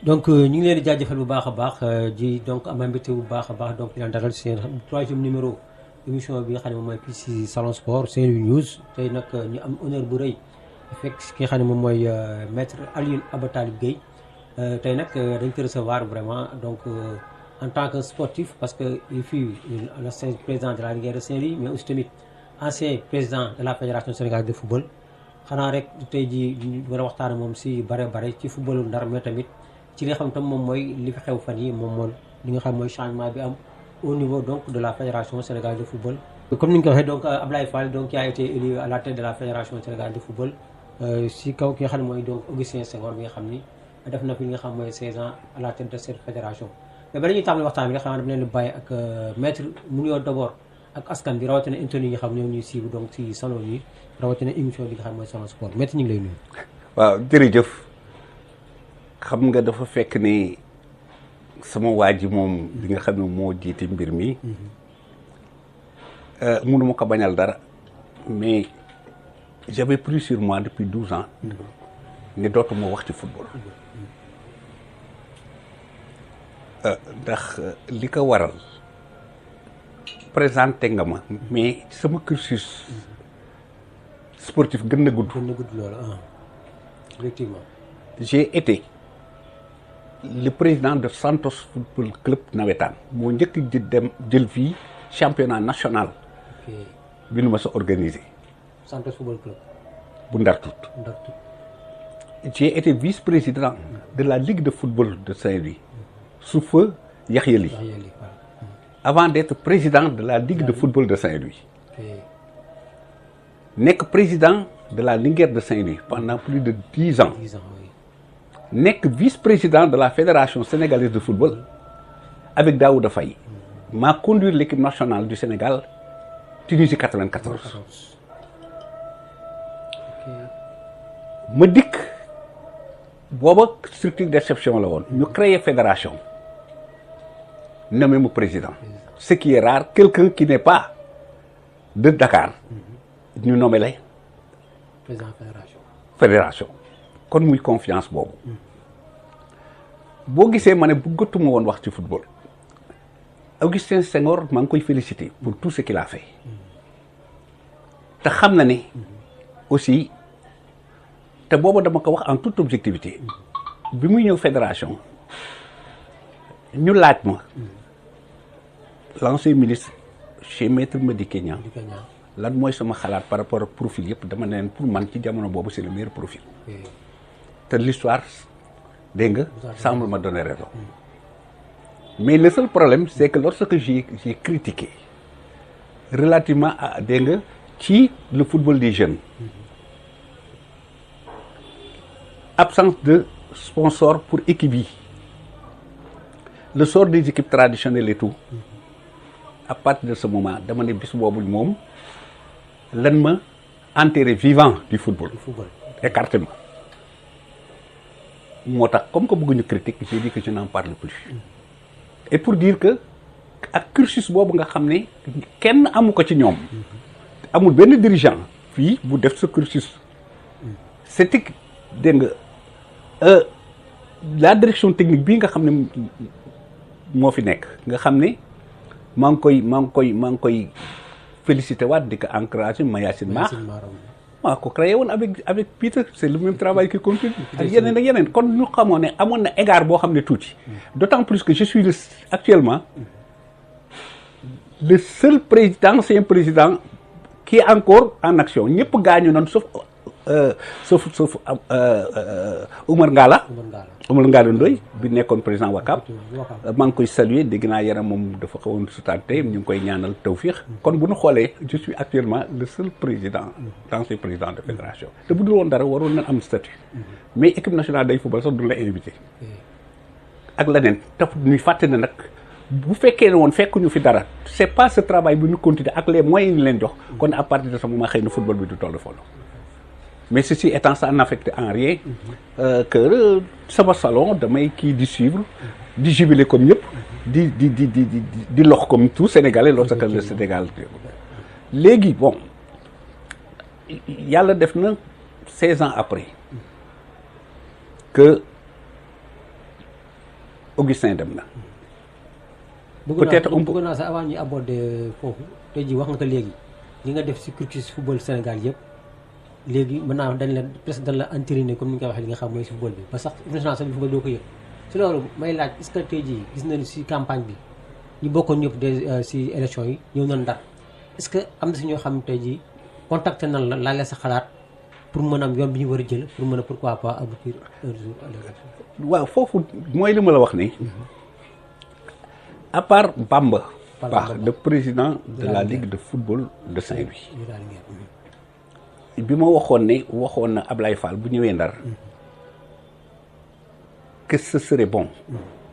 donc ñu ngi leen di jaajëfal bu baax a baax ji donc am mbégte bu baax a baax donc di leen dalal seen 3e numéro émission bi nga xam ne moom mooy fii si Salon Sport Saint-Louis News tey nag ñu am honneur bu rëy fekk ki nga xam ne moom mooy maître Alioune Aba Talib Gueye tey nag dañ ko recevoir vraiment donc en tant que sportif parce que il fut l'ancien président de la Ligue de Saint-Louis mais aussi tamit ancien président de la fédération sénégalaise de football xanaa rek tey jii ñu war a waxtaan moom si bare ci footballu Ndar mais tamit ci li nga xam tam moom mooy li fi xew fan yi moom mooy li nga xam mooy changement bi am au niveau donc de la fédération sénégalaise de football. comme ni nga ko waxee donc Ablaye Fall donc qui a été élu à la tête de la fédération sénégalaise de football si kaw ki nga xam ne mooy donc Augustin Senghor bi nga xam ni def na fi li nga xam mooy 16 ans à la tête de cette fédération. mais bala ñuy tàmbali waxtaan bi nga xam ne dama leen di bàyyi ak maître mu nuyoo d'abord ak askan bi rawatina internet yi nga xam ñoo ñuy suivre donc si salon yi rawatina émission bi nga xam mooy Salon Sport maître ñu ngi lay nuyu. waaw jërëjëf xam nga dafa fekk ni sama waa ji moom li nga xam ne moo jiite mbir mi mënuma ko bañal dara mais j'avais pris sur moi depuis 12 ans ne dootuma wax ci football ndax li ko waral présenté nga ma mais sama cursus sportif gën na gudd loolu effectivement j'ai été le président de Santos Football Club nawetaan moo njëkk di dem jël fii championnat national bi nu ma sa organisé Santos Football Club bu Ndartut j'ai été vice-président de la Ligue de football de Saint-Louis sous feu Yaxya Ly avant d'être président de la Ligue de football de Saint-Louis nekk président de la Linguère de Saint-Louis pendant plus de 10 ans nekk vice-président de la Fédération sénégalaise de football avec Daouda Faye maa conduire l'équipe nationale du Sénégal Tunisie 94 ma dikk booba structure d'exception la woon ñu créer fédération nommé mu président ce qui est rare quelqu'un qui n'est pas de Dakar ñu nommé la président fédération kon muy confiance boobu boo gisee ma ne bëggatuma woon wax ci football Augustin Senghor maa ngi koy féliciter pour tout ce qu'il a fait te xam na ne aussi te booba dama ko wax en toute objectivité bi muy ñëw fédération ñu laaj ma l'ancien ministre chez maître Madické Niang lan mooy sama xalaat par rapport ak profil yëpp dama ne leen pour man ci jamono boobu c'est le meilleur profil te l'histoire dégg nga semble me donner raison mais le seul problème c'est que lorsque j'ai critiqué relativement à dégg nga ci le football des jeunes absence de sponsor pour équipe yi le sort des équipes traditionnelles et tout à partir de ce moment dama ne bis boobu moom lan ma enterré vivant du football écarté ma moo tax comme que bëgguñu critique j'ai dit que je n'en parle plus et pour dire que ak cursus boobu nga xam ne kenn amu ko ci ñoom amul benn dirigeant fii bu def sa cursus c'était dégg nga la direction technique bii nga xam ne moo fi nekk nga xam ne maa ngi koy félicité waat di ko encouragé Mayacine Mar maa ko créé woon avec Peter c'est le même travail qui continue ak yeneen kon ñu xamoon ne amoon na égard boo xam ne tuuti d'autant plus que je suis actuellement le seul ancien président qui est encore en action ñëpp gaañu noonu sauf Oumar Ngalla Ndoye bi nekkoon président Wakam maa ngi koy saluer dégg naa yaram moom dafa xawoon sutante ñu ngi koy ñaanal tawfiix kon bu ñu xoolee je suis actuellement le seul président l'ancien président de fédération te bu dul woon dara waroon na am statut mais équipe nationale day football sax duñu la invité ak leneen te ñuy fàtte ne nag bu fekkee ne woon fekk ñu fi dara c'est pas ce travail bu ñu continuer ak les moyens yi ñu leen jox kon à partir de ce moment xëy na football bi du toll foofu mais ceci étant ça n'affecte en rien que sama salon damay kii di suivre di jubiler comme ñëpp di lox comme tout Sénégalais lorsque le Sénégal léegi bon yàlla def na 16 ans après que Augustin dem na. peut-être bëgg naa sax avant ñu aborder foofu tey jii wax nga ko léegi li nga def si cursus football Sénégal yëpp léegi mën naa dañ la presque dañ la entériné comme ni nga ko waxee li nga xam mooy si football bi ba sax national sax bi football doo ko yëg si loolu may laaj est-ce que tey jii gis nañu si campagne bi ñu bokkoon ñëpp de si élection yi ñëw nañ Ndar est-ce que am na si ñoo xam tey jii contacté nan la laaj la sa xalaat pour mën a am yoon bi ñu war a jël pour mën a pourquoi pas aboutir un jour à l'élection. waaw foofu mooy li ma la wax ni à part Bamba Ba le président de la Ligue de football de Saint-Louis bi ma waxoon na Ablaye Fall bu ñëwee Ndar que ce serait bon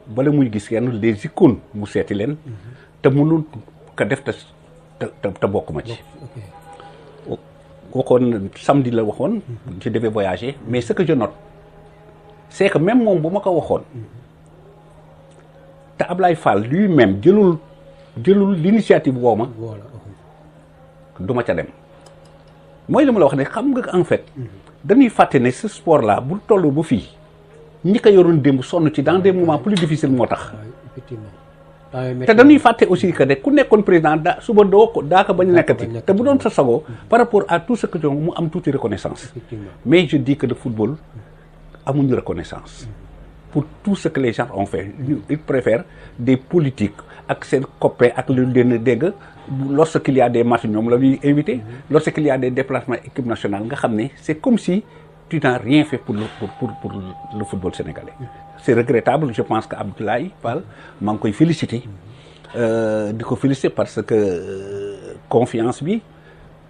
bala muy gis yenn les icônes mu seeti leen te mënul ko def te bokk ma ci waxoon samedi la waxoon je devais voyager mais ce que je note c'est que même moom bu ma ko waxoon te Ablaye Fall lui-même jëlul l'initiative woo ma du ma ca dem mooy li ma la wax ne xam nga en fait dañuy fàtte ne ce sport là bu toll bu fii ñi ko yoroon démb sonn ci dans des moments plus difficiles moo tax te dañuy fàtte aussi que de ku nekkoon président suba daa ko bañ a nekkati te bu doon sa sago par rapport à tout ce que mu am tuuti reconnaissance mais je dis que le football amuñu reconnaissance pour tout ce que les gens ont fait ils préfèrent des politiques ak seen copains ak lu leen dégg lorsqu'il y a des matchs ñoom la ñuy invité lorsqu'il y a des déplacements équipe nationale nga xam ne c'est comme si tu n'as rien fait pour le football sénégalais c'est regrettable je pense que Abdoulaye Fall maa ngi koy féliciter di ko féliciter parce que confiance bi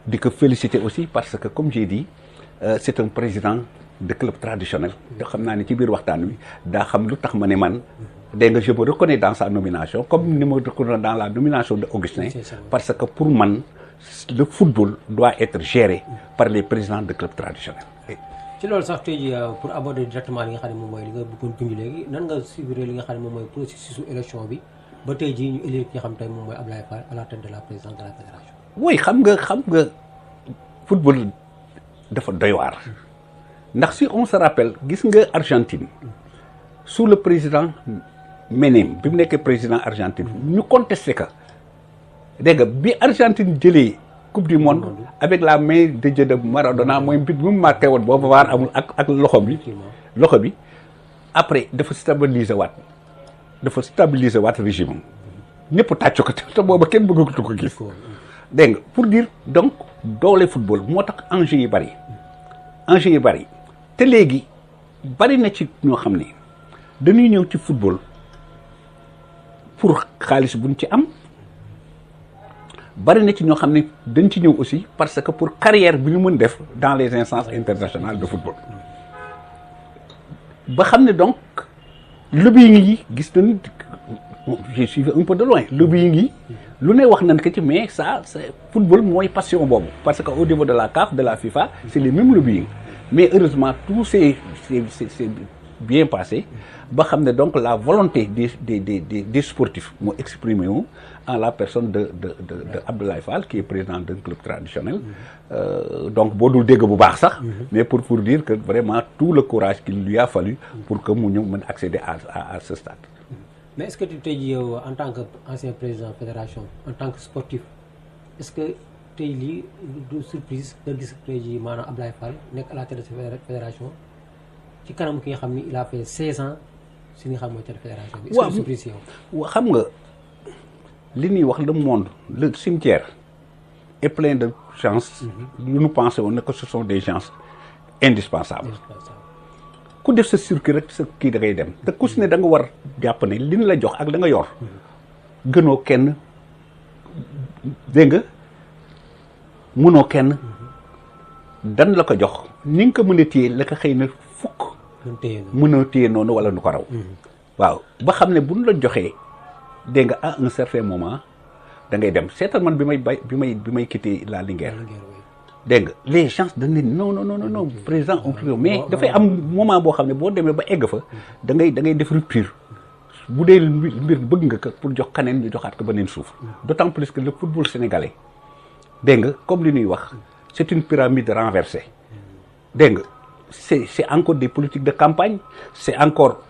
di ko féliciter aussi parce que comme j'ai dit c'est un président de club traditionnel te xam naa ne ci biir waxtaan wi daa xam lu tax ma ne man dégg nga je me reconnais dans sa nomination comme ni ma reconnais dans la nomination de Augustin parce que pour man le football doit être géré par les présidents de clubs traditionnels. ci loolu sax tey jii pour aborder directement li nga xam ne moom mooy li nga bëggoon junj léegi nan nga suivre li nga xam ne moom mooy processus élection bi ba tey jii ñu élire ki nga xam tey moom mooy Ablaye Fall à la tête de la présidence de la fédération. oui xam nga football dafa doy waar ndax si on se rappelle gis nga Argentine sous le président Menem bi mu nekkee président Argentine ñu contesté ka dégg nga bi Argentine jëlee coupe du monde avec la main de Dieu de Maradona mooy mbir bi mu marqué woon boobu waar amul ak loxo bi après dafa stabiliser waat régime ñëpp tàccu ko te booba kenn bëggatu ko gis dégg nga pour dire donc doole football moo tax enjeu yi bari te léegi bari na ci ñoo xam ne dañuy ñëw ci football pour xaalis buñ ci am bari na ci ñoo xam ne dañ ci ñëw aussi parce que pour carrière bi ñu mën def dans les instances internationales de football ba xam ne donc lobbying yi gis nañu j'ai suivi un peu de loin lobbying yi lu ne wax nañ ko ci mais ça c'est football mooy passion boobu parce que au niveau de la CAF de la FIFA c'est les mêmes lobbying mais heureusement tout c'est bien passé ba xam ne donc la volonté des sportifs moo exprimé wu en la personne de Abdoulaye Fall qui est président d'un club traditionnel donc boo dul dégg bu baax sax mais pour dire que vraiment tout le courage qu'il lui a fallu pour que mu ñëw mën accéder à ce stade. mais est-ce que tey jii yow en tant que ancien président fédération en tant que sportif est-ce que tey lii du surprise nga gis tey jii maanaam Abdoulaye Fall nekk à la tête de cette fédération ci kanam ki nga xam ni il a fait 16 ans si nga xam mooy tête fédération bi. est-ce que surprise yow. xam nga li ñuy wax le monde le cimetière est plein de gens. lu ñu pensé woon ne que ce sont des gens indispensables. ku def sa circuit rek sa kii da ngay dem te ku si ne da nga war jàpp ne li ñu la jox ak da nga yor gënoo kenn dégg nga mënoo kenn dan la ko jox ni nga ko mën a téye la ko xëy na fukk mën a téye noonu wala nu ko raw waaw ba xam ne bu ñu la joxee dégg nga à un certain moment da ngay dem seetal man bi may quitté la Linguère dégg nga les gens dañ ne non président on mais dafay am moment boo xam ne boo demee ba egg fa da ngay def rupture bu dee mbir bëgg nga ko pour jox kaneen ñu joxaat ko beneen suuf d'autant plus que le football sénégalais dégg nga comme li ñuy wax c'est une pyramide renversée dégg nga c'est encore des politiques de campagne c'est encore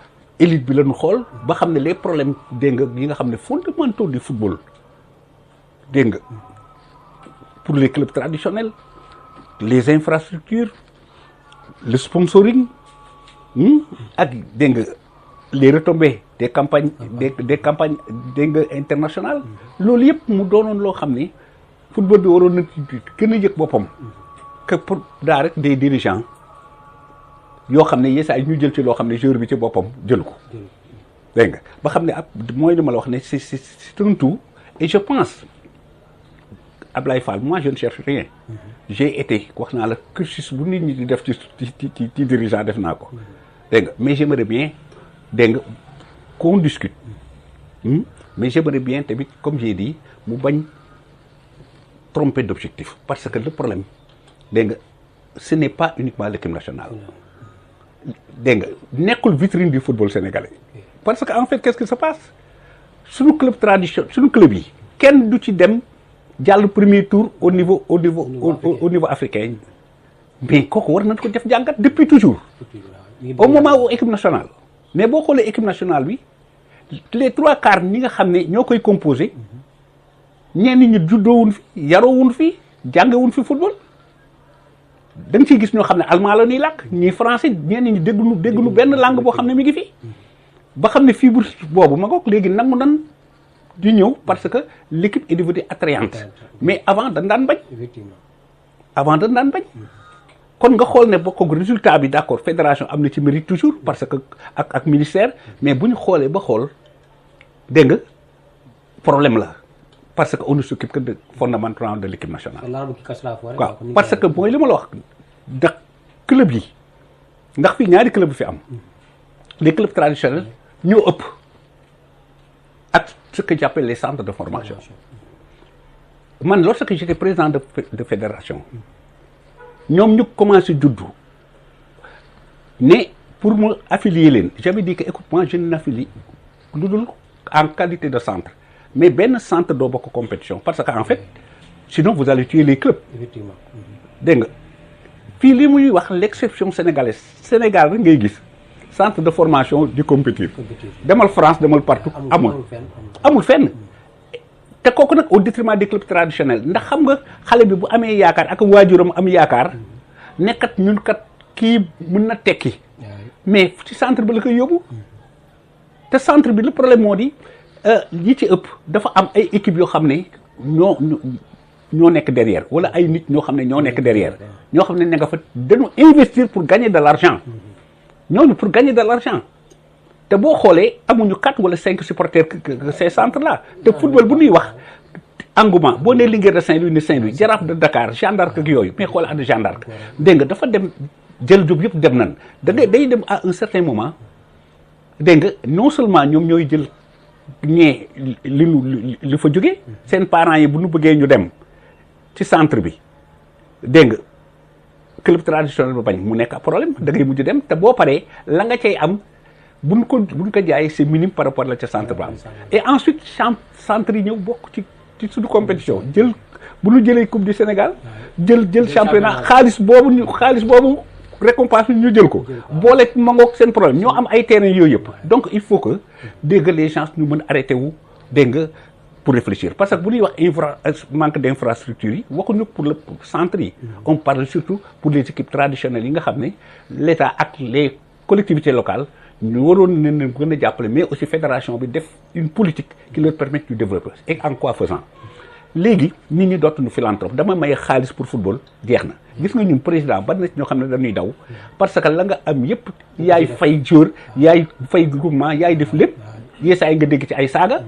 élite bi la ñu xool ba xam ne les problèmes dégg nga yi nga xam ne fondamentaux du football dégg nga pour les clubs traditionnels les infrastructures le sponsoring ak dégg nga les retombées des campagnes des campagnes dégg nga internationales loolu yëpp mu doonoon loo xam ne football bi waroon na gën a yëg boppam que pour daa rek des dirigeants yoo xam ne yeesaa ñu jël ci loo xam ne joueur bi ci boppam jël ko dégg nga ba xam ne ab mooy li ma la wax ne c'est un tout et je pense Ablaye Fall moi je ne cherche rien j'ai été wax naa la cursus bu nit ñi di def ci dirigeant def naa ko dégg nga mais j'aimerais bien dégg nga qu'on discute mais j'aimerais bien tamit comme j'ai dit mu bañ tromper d'objectif parce que le problème dégg nga ce n'est pas uniquement l'équipe nationale dégg nga nekkul vitrine du football sénégalais parce que en fait qu'est-ce qui se passe suñu club tradition suñu club yi kenn du ci dem jàll premier tour au niveau africain mais kooku war nañ ko def jàngat depuis toujours au moment où équipe nationale mais boo xoolee équipe nationale bi les 3/4 ñi nga xam ne ñoo koy composé ñenn ñi juddoowuñ fi yaroowuñ fi jàngewuñ fi football da nga ciy gis ñoo xam ne allemand la ñuy làkk ñii français ñenn ñi dégguñu benn langue boo xam ne mi ngi fi ba xam ne fibre boobu ma ngoog léegi nangu nan di ñëw parce que l'équipe est devenue attrayante mais avant dañ daan bañ kon nga xool ne bokk résultat bi d'accord fédération am na ci mérite toujours parce que ak ministère mais bu ñu xoolee ba xool dégg nga problème la parce que on ne s'occupe que de fondamentalement de l'équipe nationale waaw parce que mooy li ma la wax ndax club yi ndax fii ñaari club bi fi am les clubs traditionnels ñoo ëpp ak ce que j'appelle les centres de formation man lorsque j'étais président de fédération ñoom ñu commencé juddu ne pour me affilier leen j'avais dit que écoute moi je n'affilie lu dul en qualité de centre mais benn centre doo bokk compétition parce que en fait sinon vous allez tuer les clubs effectivement dégg nga fii li muy wax l'exception sénégalaise Sénégal rek ngay gis centre de formation di compétir demal France demal partout amul fenn te kooku nag au détriment des clubs traditionnels ndax xam nga xale bi bu amee yaakaar ak waajuram am yaakaar nekkat ñun kat kii mën na tekki mais ci centre bi la koy yóbbu te centre bi le problème moo di yi ci ëpp dafa am ay équipes yoo xam ne ñoo nekk derrière wala ay nit ñoo xam ne ñoo nekk derrière ñoo xam ne ne nga fa dañu investir pour gagner de l'argent ñooñu pour gagner de l'argent te boo xoolee amuñu 4 wala 5 supporters que ces centres là te football bu ñuy wax engouement boo nee Linguère de Saint-Louis ne Saint-Louis Jaraaf de Dakar Jeanne d'Arc ak yooyu mais xoolal ànd Jeanne d'Arc dégg nga dafa dem jël jóg yëpp dem nan day dem à un certain moment dégg nga non seulement ñoom ñooy jël ñee li fa jógee seen parents yi bu ñu bëggee ñu dem ci centre bi dégg nga club traditionnel ba bañ mu nekk problème da ngay mujj dem te boo paree la nga cay am buñ ko jaayee c'est minime par rapport la ca centre ba am et ensuite centre yi ñëw bokk ci suñu compétition jël bu ñu jëlee coupe du Sénégal jël championnat xaalis boobu récompense bi ñu jël ko boole mangoog seen problème ñoo am ay terrain yooyu yëpp donc il faut que dégg les gens ñu mën arrêté wu dégg nga pour réfléchir parce que bu ñuy wax manque d'infrastructure yi waxuñu pour le centre yi on parle surtout pour les équipes traditionnelles yi nga xam ne l'État ak les collectivités locales ñu waroon leen gën a jàppale mais aussi fédération bi def une politique qui leur permette de développer et en quoi faisant léegi nit ñi dootuñu philanthrope dama maye xaalis pour football jeex na gis nga ñun président ba na ñoo xam ne dañuy daw parce que la nga am yépp yaay fay jour yaay fay groupement yaay def lépp yeesaa yi nga dégg ci ay saaga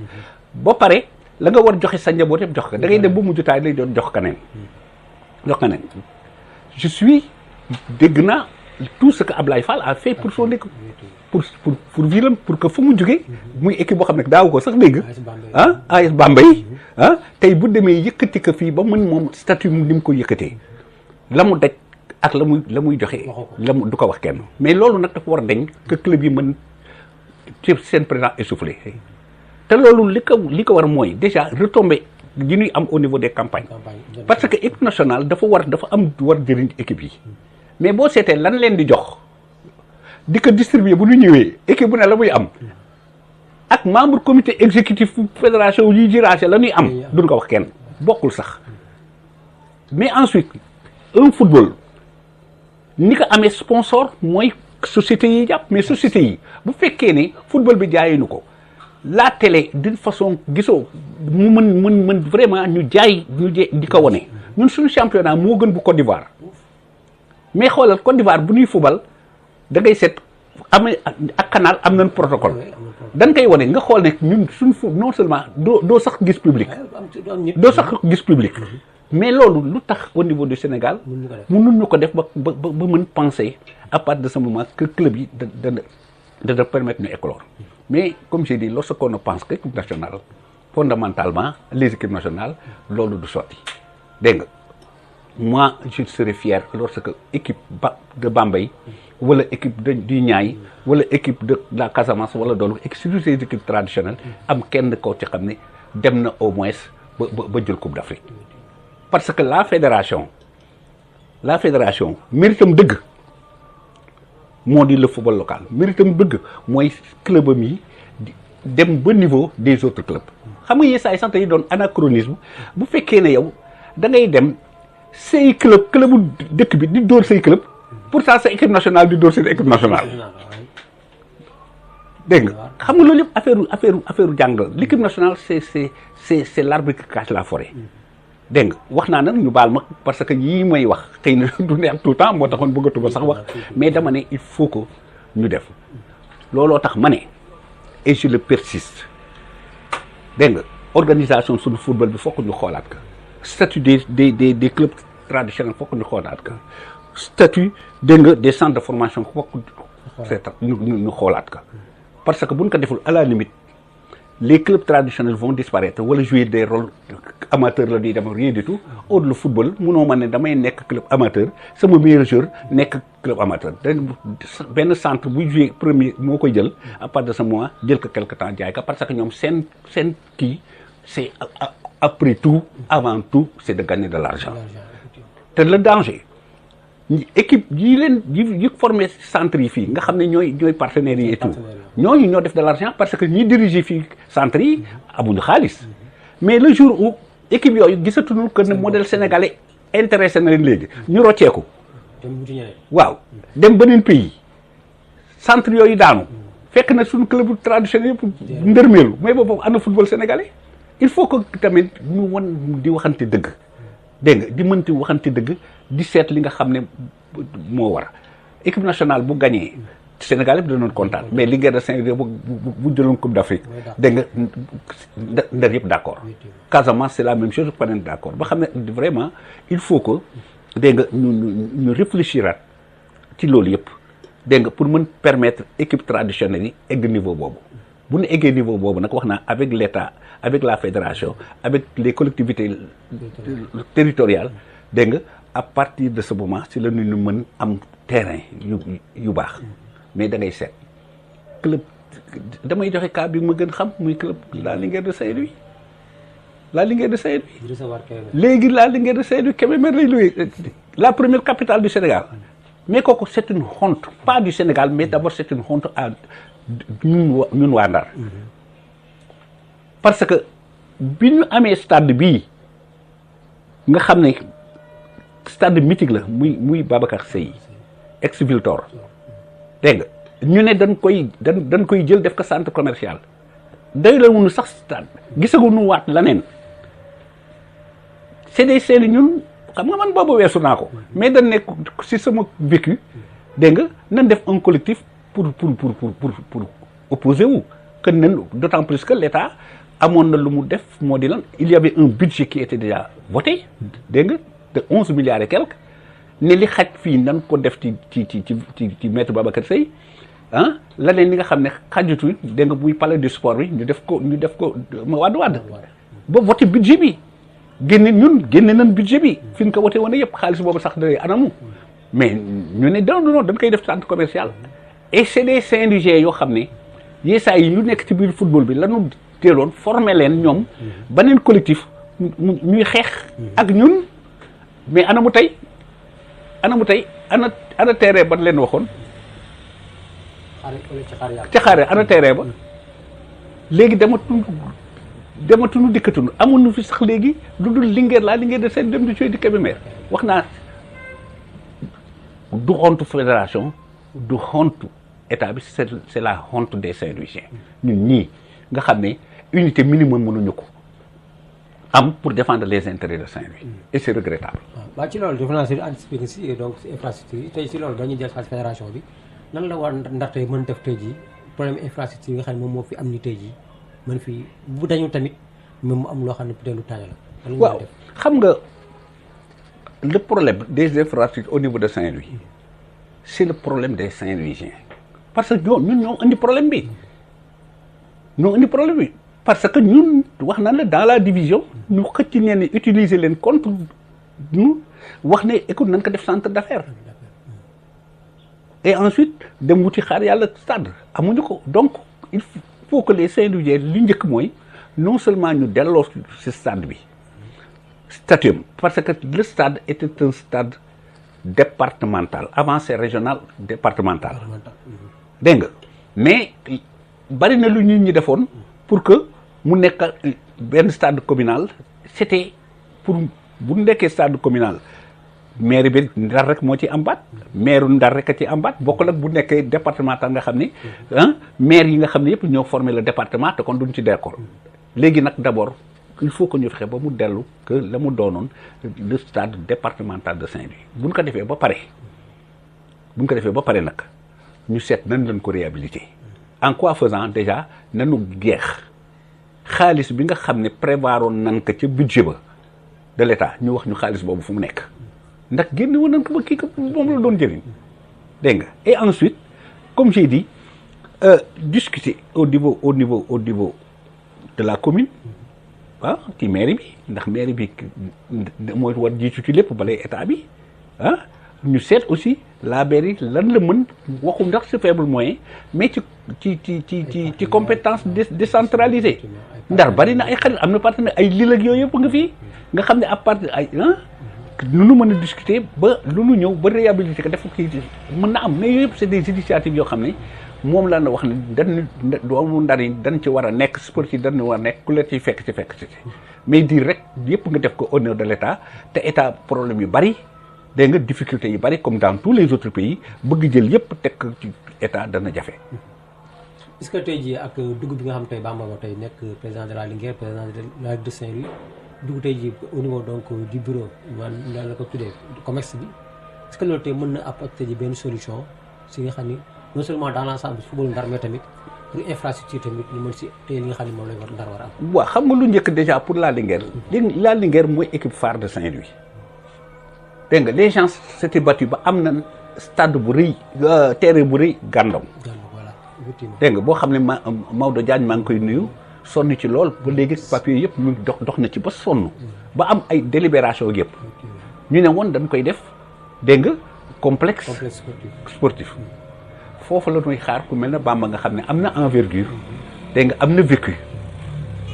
ba pare la nga war joxe sa njaboot yëpp jox ko da ngay dem ba mujjutaay lay doon jox keneen je suis dégg naa tout ce que Ablaye Fall a fait pour son équipe pour vilam pour que fu mu jógee muy équipe boo xam ne daaw ko sax dégg AS Bambey tey bu demee yëkkati ko fii ba mën moom statut ni mu ko yëkkatee la mu daj ak la muy joxe du ko wax kenn mais loolu nag dafa war a dañ que club yi mën ci seen président essoufflé te loolu li ko war mooy déjà retombé yi ñuy am au niveau des campagnes parce que équipe nationale dafa war jëriñ équipe yi mais boo seetee lan leen di jox di ko distribuer bu ñu ñëwee équipe bu ne la muy am ak membre comité exécutif fédération yi jirage la ñuy am duñ ko wax kenn bokkul sax mais ensuite un football ni ko amee sponsor mooy société yi jàpp mais société yi bu fekkee ne football bi jaayinu ko la télé d'une façon gisoo mu mën vraiment ñu jaay di ko wone ñun suñu championnat moo gën bu Côte d'Ivoire mais xoolal Côte d'Ivoire bu ñuy fubal da ngay seet amee ak canal am nañ protocole dañ koy wone nga xool ne ñun suñu non seulement doo sax gis public mais loolu lu tax au niveau du Sénégal mënuñ ñu ko def ba mën penser à partir de ce moment que club yi da permettre ñu éclore mais comme j'ai dit lorsqu'on ne pense qu'équipe nationale fondamentalement les équipes nationales loolu du sotti dégg nga moi je serais fier lorsque équipe de Bambey wala équipe du Niayes wala équipe de la Casamance wala doolu surtout ces équipes traditionnelles am kenn koo ci xam ne dem na au moins ba jël Coupe d'Afrique parce que la fédération méritam dëgg moo di le football local méritam dëgg mooy club am yi dem ba niveau des autres clubs xam nga yeesaay sant yi doon anachronisme bu fekkee ne yow da ngay dem say clubu dëkk bi di dóor say club pourtant sa équipe nationale di dóor seen équipe nationale dégg nga xam nga loolu yëpp affaire jàng la l'équipe nationale c'est l'arbre qui cache la forêt dégg nga wax naa nag ñu baal ma parce que yii may wax xëy na du neex tout le temps moo taxoon bëggatuma sax wax mais dama ne il faut que ñu def looloo tax ma ne et je le persiste dégg nga organisation suñu football bi fokk ñu xoolaat ko statut des clubs traditionnels fokk ñu xoolaat ko statut dégg nga des centres de formation fokk ñu xoolaat ko parce que buñ ko deful à la limite les clubs traditionnels vont disparaître wala jouer des rôles amateurs la di dem rien du tout au delà football munoo ma ne damay nekk club amateur sama meilleur joueur nekk club amateur benn centre buy jouer premier moo koy jël à partir de ce mois jël ko quelque temps jaay ko parce que ñoom seen kii c'est après tout avant tout c'est de gagner de l'argent te le danger équipe yi formé centre yi fii nga xam ne ñooy partenaires yi et tout ñooñu ñoo def de l'argent parce que ñi diriger fii centre yi amuñu xaalis mais le jour où équipe yooyu gisatuñu que ne modèle sénégalais intéressé na leen léegi ñu rocceeku waaw dem beneen pays centre yooyu daanu fekk na suñu club traditionnel yëpp ndërmeelu mais boobu ana football sénégalais il faut que tamit ñu wan di waxante dëgg dégg nga di mënti waxante dëgg di seet li nga xam ne moo war équipe nationale bu gagné Sénégal yëpp danoon kontaan mais Linguère de Saint-Louis bu jëloon Coupe d'Afrique dégg nga ndar yëpp d'accord Casamance c'est la même chose paneen d'accord ba xam ne vraiment il faut que dégg nga ñu réfléchiraat ci loolu yëpp dégg nga pour mën permettre équipe traditionnelle yi egg niveau boobu bu ñu eggee niveau boobu nag wax naa avec l'État avec la fédération avec les collectivités territoriales dégg nga à partir de ce moment si la ñu mën am terrain yu baax mais da ngay seet club damay joxe cas bi ma gën xam muy club la Linguère de Saint-Louis léegi la Linguère de Saint-Louis Kébémer lay loué la première capitale du Sénégal mais kooku c'est une honte pas du Sénégal mais d'abord c'est une honte à ñun waa Ndar parce que bi ñu amee stade bii nga xam ne stade mythique la muy Babacar Seye ex-Viltor dégg nga ñu ne dañ koy jël def ko centre commercial doy la wuñu sax stade gisaguñu waat leneen c'est des seeni ñun xam nga man boobu weesu naa ko mais dañ nekk si sama vécu dégg nga nañ def un collectif pour opposer wu que nen d'autant plus que l'État amoon na lu mu def moo di lan il y avait un budget qui était déjà voté dégg nga de 11 milliards et quelques ne li xaj fii nan ko def ci maître Babacar Seye ah leneen li nga xam ne xajutu dégg nga muy palais du sport bi ñu def ko ma wadd ba voté budget bi génne nañ budget bi fi ñu ko voté woon yëpp xaalis boobu sax day anamu mais ñu ne non dañ koy def centre commercial et c'est des Saint-Louisiens yoo xam ne yeesaa yi yu nekk ci biir football bi lanu teeloon former leen ñoom beneen collectif ñuy xeex ak ñun mais ana mu tey ana terrain ban leen waxoon ca xaare ana terrain ba léegi dematuñu dikkatuñu amuñu fi sax léegi lu dul Linguère laa Linguère de seen dem di coy di Kébémer wax naa du honte fédération du honte état bi c'est la honte des Saint-Louisiens ñun ñii nga xam ne unité minimum mënuñu ko am pour défendre les intérêts de Saint-Louis et c'est regrettable. waaw ci loolu defe naa si anticiper si donc si infrastructure yi tey si loolu dañuy jël xaalis fédération bi nan la war ndax tey mën def tey jii problème infrastructure yi nga xam ne moom moo fi am ni tey jii mën fi bu dañu tamit mais mu am loo xam ne peut-être lu tànn la. waaw xam nga le problème des infrastructures au niveau de Saint-Louis c'est le problème des Saint-Louisiens parce que ñun ñoo indi problème bi parce que ñun wax na la dans la division ñu xëcc ñenn ñi utiliser leen contre ñu wax ne écoute nañ ko def centre d'affaires et ensuite dem wuti xaar yàlla stade amuñu ko donc il faut que les Saint-Louisiens li njëkk mooy non seulement ñu delloo ci stade bi statut parce que le stade était un stade départemental avant c'est régional départemental dégg nga mais bari na lu ñi defoon pour que mu nekk benn stade communal c'était pour bu nekkee stade communal maire bi Ndar rek moo ci am baat maire Ndar rek a ci am baat bokkul ak bu nekkee départemental nga xam ni maire yi nga xam ne yëpp ñoo former le département te kon duñ ci d'accord léegi nag d'abord il faut que ñu fexe ba mu dellu que la mu doonoon le stade départemental de Saint-Louis buñ ko defee ba pare nag ñu seet nañ leen ko réhabiliter en quoi faisant déjà nanu geex xaalis bi nga xam ne prévoiroon nan ko ca budget ba de l'État ñu wax ñu xaalis boobu fu mu nekk ndax génne woon nañ ko ba kii ko moom la doon jëriñ dégg nga et ensuite comme j'ai dit discuter au niveau de la commune ci mairie bi ndax mairie bi mooy war jiitu ci lépp balay état bi ñu seet aussi la mairie lan la mën waxu ndax c'est faible moyen mais ci compétence décentralisée Ndar bari na ay xarit am na partenaire ay lil ak yooyu yëpp nga fii nga xam ne à partir ay lu nu mën a discuter ba lu nu ñëw ba réhabiliter ko def kii mën na am mais yooyu yëpp c'est des initiatives yoo xam ne moom laa na wax ne dañ doomu Ndar yi dañ ci war a nekk sport yi dañ war a nekk ku la ciy fekk ci mais di rek yëpp nga def ko au niveau de l'État te état problème yu bari dégg nga difficultés yi bari comme dans tous les autres pays bëgg jël yëpp teg ci état dana jafe. est-ce que tey jii ak dugub bi nga xam tey Bamba Ba tey nekk président de la Linguère président de la de Saint-Louis dugub tey jii au niveau donc du bureau man la ko tuddee commerce bi est-ce que loolu tey mën na apporter ji benn solution si nga xam ni non seulement dans l'ensemble football Ndar mais tamit pour infrastructure tamit ñu mën si tey li nga xam ne moom la Ndar war a am. waaw xam nga lu njëkk déjà pour la Linguère la Linguère mooy équipe phare de Saint-Louis dégg nga les gens s'étaient battus ba am na stade bu rëy terrain bu rëy Gandon. dégg nga boo xam ne Maodo Diagne maa ngi koy nuyu sonn ci lool ba léegi papier yëpp mu dox na ci ba sonn ba am ay délibération yëpp ñu ne woon dañ koy def dégg nga complexe sportif foofu la ñuy xaar ku mel ne Bamba nga xam ne am na envergure dégg nga am na vécu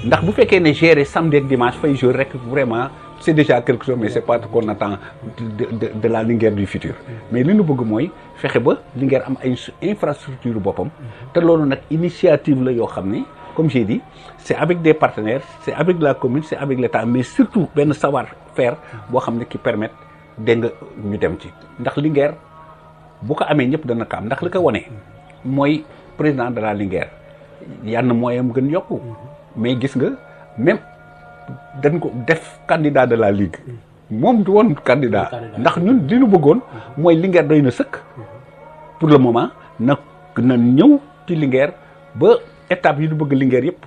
ndax bu fekkee ne gérer samedi ak dimanche fay jour rek vraiment c'est déjà quelque chose mais c'est pas ce qu'on attend de la Linguère du futur mais li ñu bëgg mooy fexe ba Linguère am ay infrastructure boppam te loolu nag initiative la yoo xam ne comme j'ai dit c'est avec des partenaires c'est avec la commune c'est avec l'État mais surtout benn savoir-faire boo xam ne qui permettre dégg nga ñu dem ci ndax Linguère bu ko amee ñëpp dana ko am ndax li ko wane mooy président de la Linguère yann mooyam gën yokku mais gis nga même dañ ko def candidat de la Ligue moom du woon candidat ndax ñun li ñu bëggoon mooy Linguère doy na sëkk pour le moment na ñëw ci Linguère ba étape yi ñu bëgg Linguère yëpp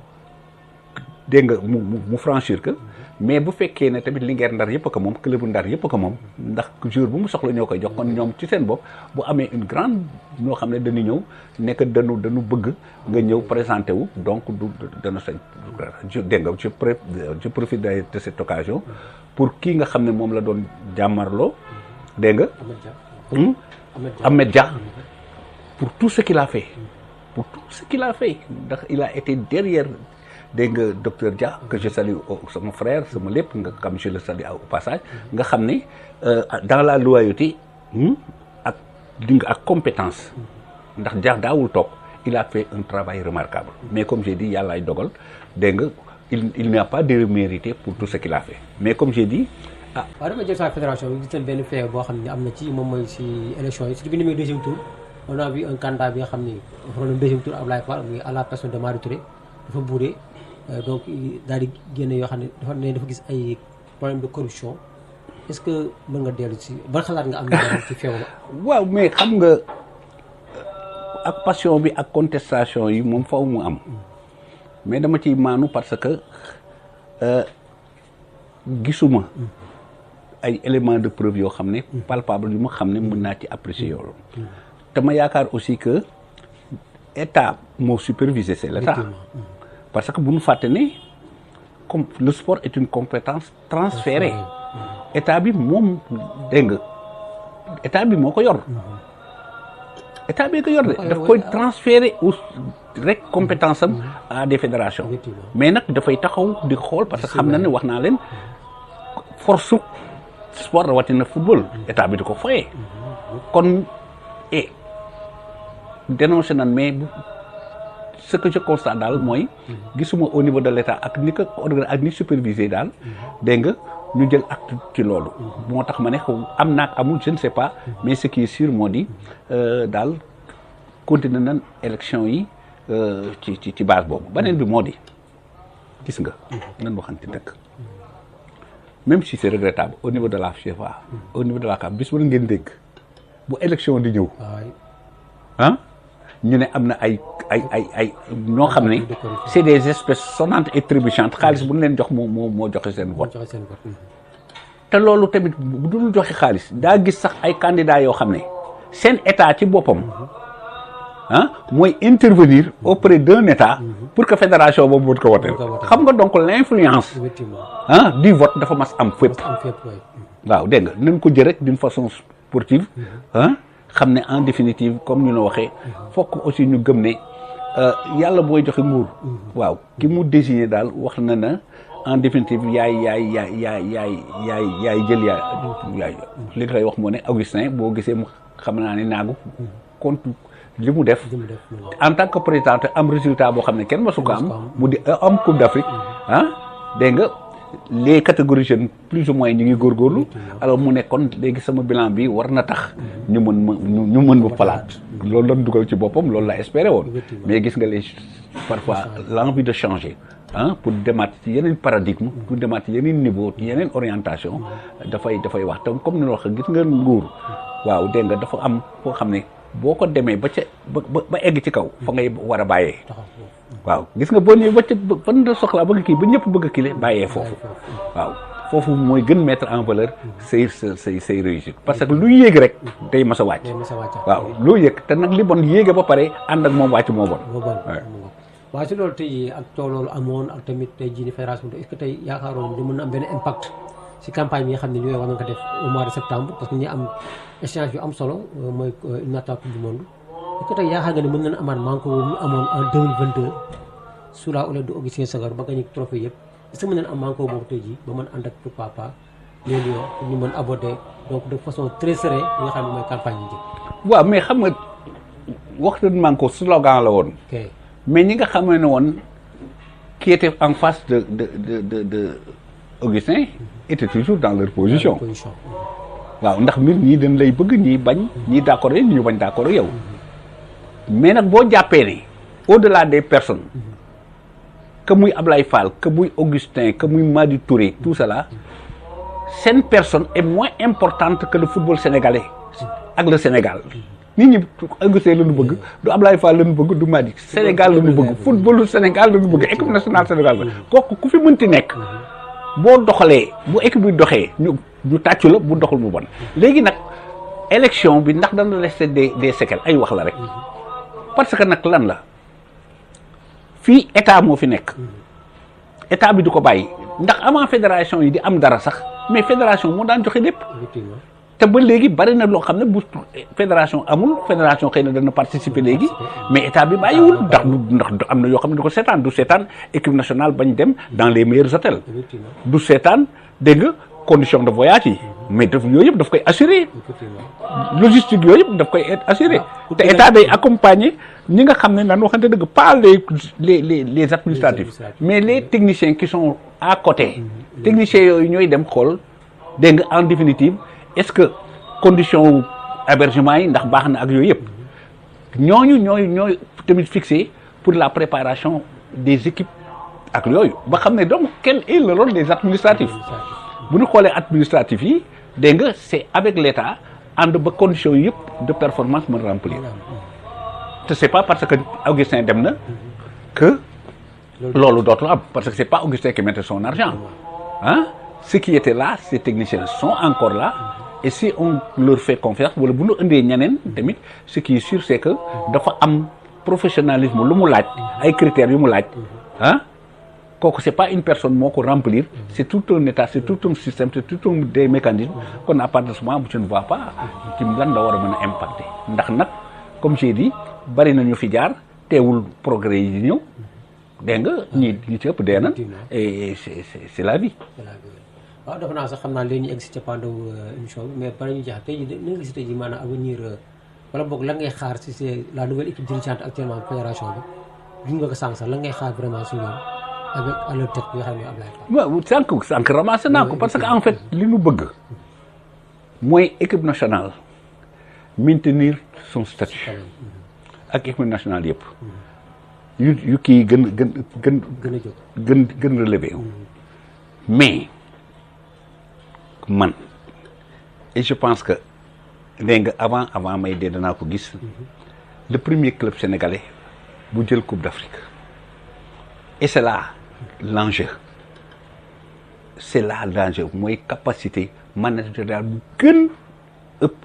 dégg nga mu franchir que mais bu fekkee ne tamit Linguère Ndar yëpp a ko moom club Ndar yëpp a ko moom ndax jour bu mu soxla ñoo koy jox kon ñoom ci seen bopp bu amee une grande ñoo xam ne dañu ñëw nekk dañu bëgg nga ñëw présenté wu donc du dana sañ dégg nga je profite de cette occasion pour kii nga xam ne moom la doon jàmmarloo dégg nga Ahmed Dia pour tout ce qu'il a fait ndax il a été derrière dégg nga docteur Dia que je salue sama frère sama lépp nga xam je le salue au passage nga xam ne dans la loyauté ak li nga ak compétence ndax daawul toog il a fait un travail remarquable mais comme j'ai dit yàllaay dogal dégg nga il n'a pas démérité pour tout ce qu'il a fait mais comme j'ai dit waaw dama jël sa fédération bi gis nañ benn fait boo xam ne am na ci moom mooy si élection yi surtout bi ñu demee deuxième tour on a vu un candidat bi nga xam ni dafa doon deuxième tour Ablaye Fall muy à la personne de Madi Touré dafa bourré donc daal di génne yoo xam ne dafa gis ay problème de corruption est-ce que mën nga dellu si ban xalaat nga am na ci feew la waaw mais xam nga ak passion bi ak contestation yi moom faw mu am mais dama ciy maanu parce que gisuma ay éléments de preuve yoo xam ne palpable yu ma xam ne mën naa ci apprécier yoolu te ma yaakaar aussi que état moo supervisé c'est l'état parce que bu ñu fàtte ne comme le sport est une compétence transférée état bi moom dégg nga état bi moo ko yor état bi ko yor de daf koy transférer rek compétence am à des fédérations mais nag dafay taxaw di xool parce que xam na ne wax naa leen force sport rawatina football état bi di ko foyee kon dénoncé nan mais ce que je constate daal mooy gisuma au niveau de l'état ak ni ko organisé ak ni supervisé daal dégg nga ñu jël acte ci loolu moo tax ma ne am naak amul je ne sais pas mais ce qui est sûr moo di daal continuer nan élection yi ci base boobu beneen bi moo di gis nga nan waxante dëkk même si c'est regrettable au niveau de la FIFA au niveau de la CAF bis bu ngeen dégg bu élection di ñëw ñu ne am na ay ñoo xam ne c'est des espèces sonnantes et trébuchantes xaalis bu ñu leen jox moo joxe seen vote te loolu tamit bu dul joxe xaalis daa gis sax ay candidats yoo xam ne seen état ci boppam mooy intervenir auprès d'un état pour que fédération boobu mën ko woteel xam nga donc l'influence du vote dafa mas am fépp waaw dégg nga nañ ko jël rek d'une façon sportive xam ne en définitive comme ñu la waxee fokk aussi ñu gëm ne yàlla booy joxe nguur waaw ki mu désigné daal wax na en définitive yaay jël yaay li koy wax moo ne Augustin boo gisee mu xam naa ne naagu compte li mu def en tant que président am résultat boo xam ne kenn masu ko am mu di am Coupe d'Afrique dégg nga les catégories jeunes plus ou moins ñu ngi góorgóorlu alors mu nekkoon léegi sama bilan bi war na tax ñu mën ma falaat loolu doon dugal ci boppam loolu la espéré woon mais gis nga les parfois l'envie de changer pour demaat ci yeneen paradigme pour demaat ci yeneen niveau ci yeneen orientation dafay wax tam comme ni la wax gis nga nguur waaw dégg nga dafa am foo xam ne boo ko demee ba egg ci kaw fa ngay war a bàyyee waaw gis nga boo ñëwee ba ca fan la soxlaa bëgg kii ba ñëpp bëgg kii bàyyee foofu waaw foofu mooy gën mettre en valeur say réussite parce que lu yéeg rek day mas a wàcc waaw loo yëg te nag li bon yéege ba pare ànd ak moom wàcc moo bon waaw si loolu tey ak coow loolu amoon ak tamit tey jii ni fédération est-ce que tey yaakaaroon di mën na am benn impact si campagne bi nga xam ne ñooy war nga ko def au mois de septembre parce que ñu am échange yu am solo mooy naata coupe du monde est-ce que tey yaakaar nga ne mën nañu amaat manko mu amoon en 2022 sous la houlette de Augustin Senghor ba gagné trophée yëpp est-ce que mën nañu am manko boobu tey jii ba mën ànd ak pourquoi pas les Lions pour ñu mën aborder donc de façon très sereine li nga xam ne mooy campagne yi njëkk. waaw mais xam nga wax nañu manko slogan la woon. mais ñi nga xam ne woon qui était en face de Augustin était toujours dans leur position. waaw ndax mbir ñii dañ lay bëgg ñii bañ ñii d'accord yow ñu bañ d'accord yow mais nag boo jàppee ne au-delà des personnes que muy Ablaye Fall que muy Augustin que muy Madi Touré tout cela seen personne est moins importante que le football sénégalais ak le Sénégal nit ñi Augustin la ñu bëgg du Ablaye Fall la ñu bëgg du Madi Sénégal la ñu bëgg footballu Sénégal la ñu bëgg équipe nationale Sénégal ba kooku ku fi mënti nekk boo doxalee bu équipe bi doxee ñu tàccu la bu doxul mu bon léegi nag élection bi ndax dana laisser des séquelles ay wax la rek parce que nag lan la fii état moo fi nekk état bi du ko bàyyi ndax avant fédération yi di am dara sax mais fédération moo daan joxe lépp te ba léegi bari na loo xam ne bu fédération amul fédération xëy na dana participer léegi mais état bi bàyyiwul ndax am na yoo xam ne du ko seetaan du seetaan équipe nationale bañ dem dans les meilleurs hôtels du seetaan dégg nga condition de voyage yi mais yooyu yëpp daf koy assurer logistique yooyu yëpp daf koy assurer te état day accompagner ñi nga xam ne nan waxante dëgg pas les administratifs mais les techniciens qui sont à côté techniciens yooyu ñooy dem xool dégg nga en définitive est-ce que condition hébergement yi ndax baax na ak yooyu yëpp ñooñu ñooy tamit fixé pour la préparation des équipes ak yooyu ba xam ne donc quel est le rôle des administratifs bu ñu xoolee administratifs yi dégg nga c'est avec l'État ànd ba conditions yëpp de performance mën remplir te c'est pas parce que Augustin dem na que loolu dootul am parce que c'est pas Augustin qui mettait son argent hein ceux qui étaient là ces techniciens sont encore là et si on leur fait confiance wala bu ñu indee ñeneen tamit ce qui est sûr c'est que dafa am professionnalisme lu mu laaj ay critères yu mu laaj ah kooku c'est pas une personne moo ko remplir c'est tout un état c'est tout un système c'est tout un des mécanismes kon à partir de ce moment je ne vois pas ci lan la war a mën a impacter ndax nag comme j'ai dit bari na ñu fi jaar teewul progrès yi di ñëw dégg nga ñi ci ëpp dee na et c'est la vie. waaw dafa naa sax xam naa léegi ñu egg si cappaandaw émission bi mais bari ñu jeex tey jii ni nga gis tey jii maanaam avenir wala boog lan ngay xaar si c'est la nouvelle équipe dirigeante actuellement fédération bi duñ nga ko sànq sax lan ngay xaar vraiment si ñoom avec à leur tête bi nga xam ne Ablaye Fall. waaw sànq ramassé naa ko parce que en fait li ñu bëgg mooy équipe nationale maintenir son statut ak équipe nationale yëpp yu kii gën relevé mais man et je pense que dégg nga avant may dee danaa ko gis le premier club sénégalais bu jël coupe d'Afrique et c'est là l'enjeu mooy capacité managériale bu gën ëpp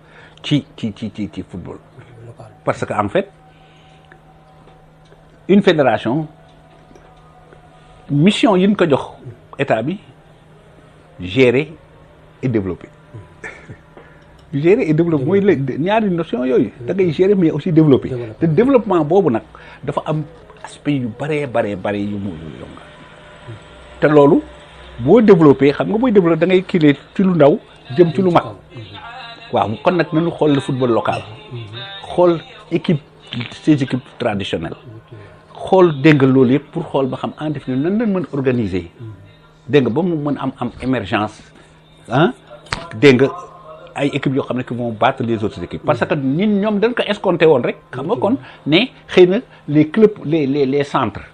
ci football parce que en fait une fédération mission yi ñu ko jox état bi gérer et développer mooy la ñaari notion yooyu da ngay gérer mais aussi développer te développement boobu nag dafa am aspect yu bare yu mu yonga te loolu boo développer xam nga booy développer da ngay kilee ci lu ndaw jëm ci lu mag waaw kon nag nañu xool le football local xool ces équipes traditionnelles xool dégg nga loolu yëpp pour xool ba xam en définitive nan lañ mën organiser dégg nga ba mu mën am émergence ah dégg nga ay équipes yoo xam ne qui vont battre les autres équipes parce que ñoom dañ ko escompté woon rek xam nga kon ne xëy na les clubs les centres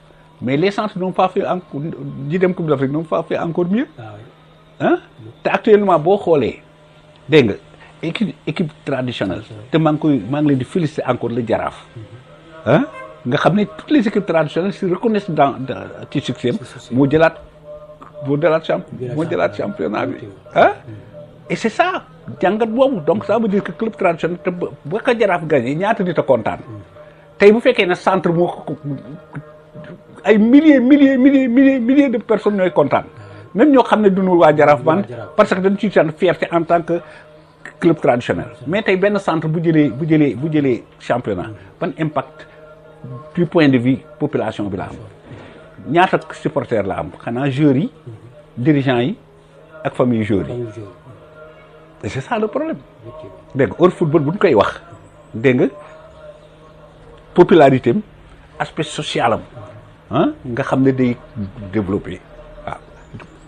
mais les centres n'ont pas fait encore di dem Coupe d'Afrique n'ont pas fait encore mieux ah te actuellement boo xoolee dégg nga équipe traditionnelle te maa ngi leen di féliciter encore le Jaraaf ah nga xam ne toutes les équipes traditionnelles se reconnaissent ci succès moo jëlaat championnat bi ah et c'est ça jàngat boobu donc ça veut dire que club traditionnel te ba ko Jaraaf gagné ñaata nit a kontaan tey bu fekkee ne centre moo ay milliers de personnes ñooy kontaan même ñoo xam ne duñu waa Jaraaf man parce que dañ ciy seen fierté en tant que club traditionnel mais tey benn centre bu jëlee championnat ban impact du point de vue population bi la am ñaata supporters la am xanaa joueurs yi dirigeants yi ak famille joueurs yi et c'est ça le problème dégg nga hors football bu ñu koy wax dégg nga popularité am aspect social am ah nga xam ne day développé waaw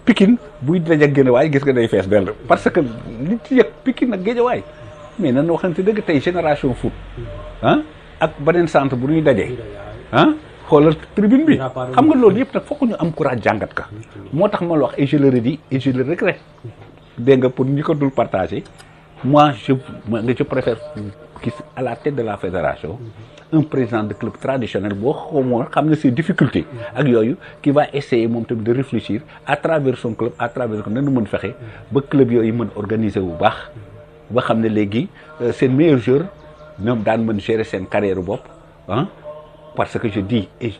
Pikine buy dajeeg Guédiawaye gis nga day fees dell parce que li ci yëg Pikine ak Guédiawaye mais nan waxante dëgg tey génération foot ah ak beneen centre bu ñuy dajee ah xoolal tribune bi xam nga loolu yëpp nag fokk ñu am courage jàngat ka moo tax ma la wax et je le redis et je le regrette dégg nga pour ñi ko dul partager moi je préfère gis à la tête de la fédération un président de club traditionnel boo xamoo xam ne ses difficultés ak yooyu qui va essayer moom tamit de réfléchir à travers son club à travers ko nanu mën fexe ba club yooyu mën organiser bu baax ba xam ne léegi seen meilleurs joueurs ñoom daan mën gérer seen carrière bopp ah parce que je dis et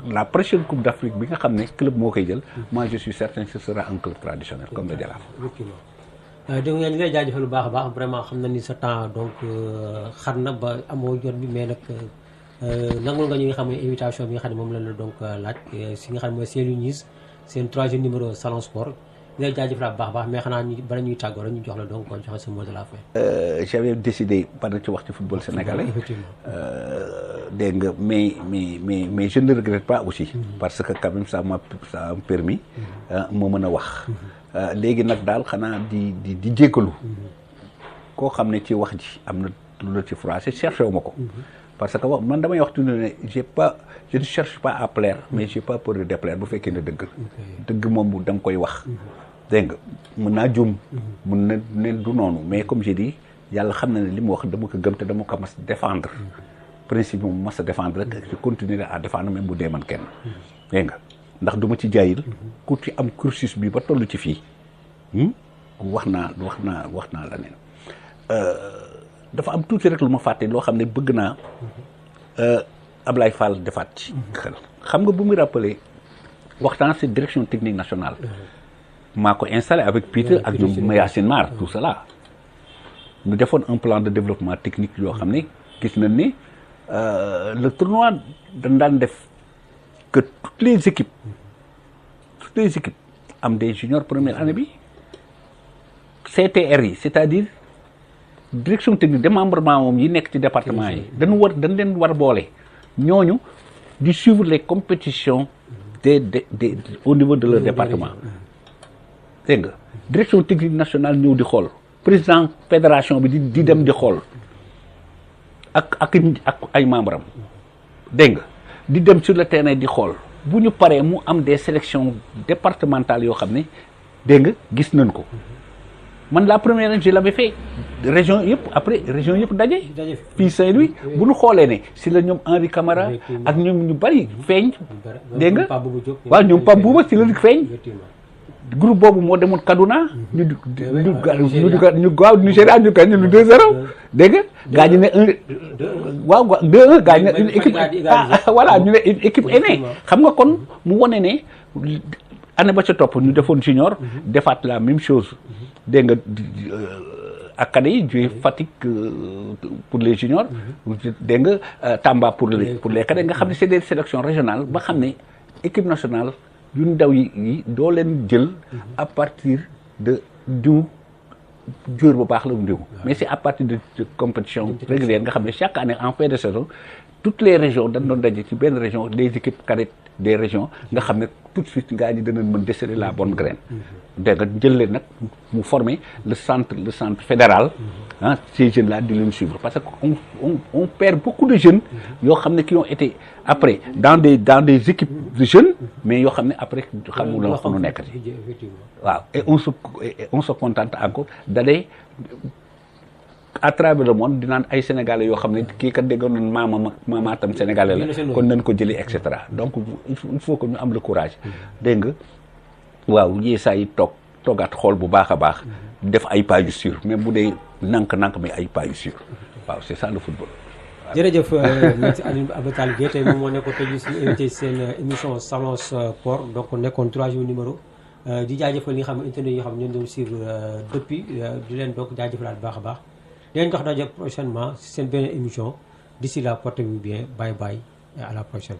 la prochaine coupe d'Afrique bi nga xam ne club moo koy jël moi je suis certain que ce sera un club traditionnel comme le Jaraaf. dégg nga ñu lay jaajëfal lu baax a baax vraiment xam na ni sa temps donc xar na ba amoo jot bi mais nag nangul nga ñi nga xam ne invitation bi nga xam ne moom lañ la donc laaj si nga xam ne mooy Saint-Louis seen 3e numéro Salon Sport ngay jaajëfal bu baax mais xanaa ñu bala ñuy tàggoo rek ñu jox la donc kon joxe sa mot de la fin. J'avais décidé par ci wax ci football sénégalais. Dégg nga mais je ne le regrette pas aussi. parce que quand même ça m'a permis. moo mën a wax. léegi nag daal xanaa di jéggalu. koo xam ne ci wax ji am na lu la ci froissé cherché wu ma ko. parce que wax man damay wax tuuti ne je ne cherche pas à plaire mais j'ai pas peur de déplaire bu fekkee ne dëgg moom da nga koy wax. dégg nga mën naa juum. mën na ne du noonu mais comme j'ai dit yàlla xam na ne li mu wax dama ko gëm te dama ko mas défendre. principe bi mu mas a défendre rek je continuerai à défendre même bu dee man kenn. dégg nga ndax du ma ci jaayil ku ci am cursus bi ba toll ci fii wax naa la neen dafa am tuuti rek lu ma fàtte loo xam ne bëgg naa Ablaye Fall defaat ci xel xam nga bu muy rappelé waxtaan c'est direction technique nationale maa ko installé avec Peter ak ñoom Mayacine Mar tout cela ñu defoon un plan de développement technique yoo xam ne gis nañ ni le tournoi dañ daan def que toutes les équipes am des juniors première année bi CTR yi c'est-à-dire direction technique démembrement moom yi nekk ci département yi dañ leen war boole ñooñu di suivre les compétitions au niveau de leur département dégg nga direction technique nationale ñëw di xool président fédération bi di dem di xool ak ay membres am dégg nga di dem sur le terrain di xool bu ñu paree mu am des sélections départementales yoo xam ne dégg nga gis nañ ko man la première année je l'avais fait région yëpp daje fii Saint-Louis bu ñu xoolee ne si la ñoom Henri Camara ak ñoom ñu bari feeñ dégg nga waaw ñoom Pape Bouba si la feeñ groupe boobu moo demoon Kaduna ñu gaaw Nigéria ñu gagné ñu 2-0 dégg nga gaa ñu ne 2-1 gaa ñu ne une équipe voilà ñu ne une équipe aînée xam nga kon mu wone ne année ba ca topp ñu defoon junior defaat la même chose dégg nga ak cadets yi joué Fatick pour les juniors dégg nga Tamba pour les cadets nga xam ne c'est des sélections régionales ba xam ne équipe nationale yu ndaw yi doo leen jël à partir de diw joueur bu baax la diw mais c'est à partir de compétition régulière nga xam ne chaque année en fin de saison toutes les régions dañ doon daje ci benn région les équipes cadettes des régions nga xam ne tout de suite ngaa ñi danañ mën déceler la bonne graine dégg nga jël leen nag mu former le centre fédéral ces jeunes là di leen suivre parce que on perd beaucoup de jeunes yoo xam ne qui ont été après dans des équipes de jeunes mais yoo xam ne après xamuloo fu nu nekk waaw et on se contente encore d'aller à travers le monde di naan ay sénégalais yoo xam ne kii kat déggoon nañ maamaatam sénégalais la kon nañ ko jëli et cetera donc il faut que ñu am le courage dégg nga waaw yee saa yi toogaat xool bu baax a baax def ay pas yu sûr même bu dee nank mais ay pas yu sûr waaw c'est ça le football. jërëjëf merci Alioune Abatal Gueye tey moom moo nekkoon tey jii suñu invité seen émission Salon Sport donc nekkoon 3e numéro di jaajëfal ñi nga xam ne internet yi nga xam ne ñoo doon suivre depuis di leen donc jaajëfalaat bu baax a baax. di leen jox daje prochainement seen beneen émission d'ici là portez-vous bien bye bye et à la prochaine.